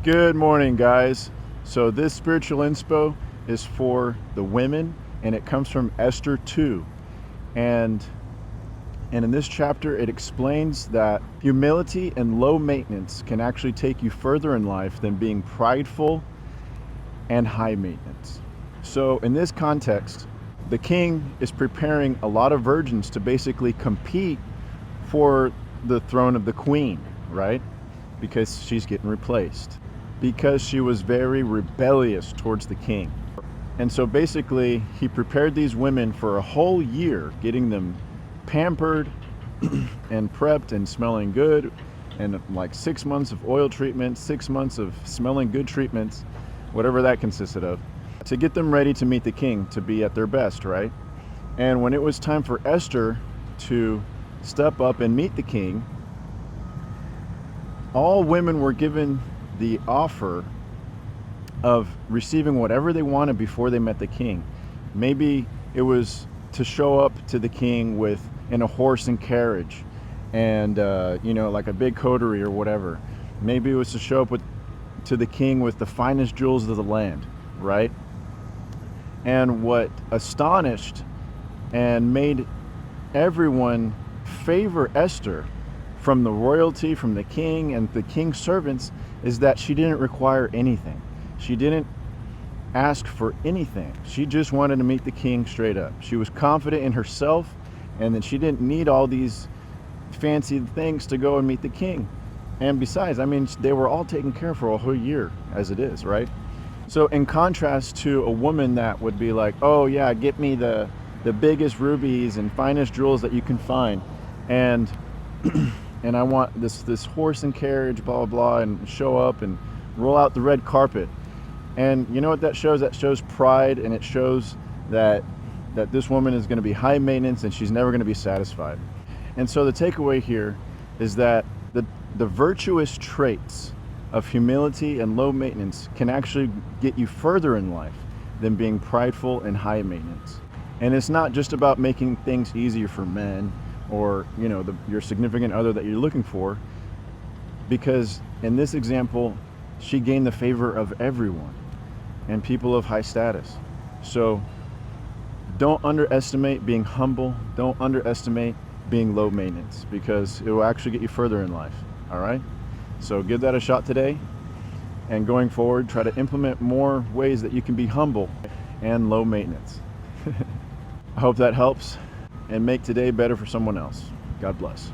Good morning, guys. So this spiritual inspo is for the women, and it comes from Esther 2. And in this chapter, it explains that humility and low maintenance can actually take you further in life than being prideful and high maintenance. So in this context, the king is preparing a lot of virgins to basically compete for the throne of the queen, right? Because she's getting replaced. Because she was very rebellious towards the king. And so basically, he prepared these women for a whole year, getting them pampered and prepped and smelling good, and like 6 months of oil treatment, 6 months of smelling good treatments, whatever that consisted of, to get them ready to meet the king, to be at their best, right? And when it was time for Esther to step up and meet the king, all women were given the offer of receiving whatever they wanted before they met the king. Maybe it was to show up to the king in a horse and carriage, and like a big coterie or whatever. Maybe it was to show up to the king with the finest jewels of the land, right? And what astonished and made everyone favor Esther from the royalty, from the king and the king's servants, is that she didn't require anything. She didn't ask for anything. She just wanted to meet the king straight up. She was confident in herself, and that she didn't need all these fancy things to go and meet the king. And besides, they were all taken care of for a whole year as it is, right? So in contrast to a woman that would be like, oh yeah, get me the biggest rubies and finest jewels that you can find, and and I want this horse and carriage, blah, blah, blah, and show up and roll out the red carpet. And you know what that shows? That shows pride, and it shows that this woman is going to be high maintenance and she's never going to be satisfied. And so the takeaway here is that the virtuous traits of humility and low maintenance can actually get you further in life than being prideful and high maintenance. And it's not just about making things easier for men, or your significant other that you're looking for, because in this example, she gained the favor of everyone and people of high status. So don't underestimate being humble. Don't underestimate being low maintenance, because it will actually get you further in life. All right? So give that a shot today, and going forward, try to implement more ways that you can be humble and low maintenance. I hope that helps, and make today better for someone else. God bless.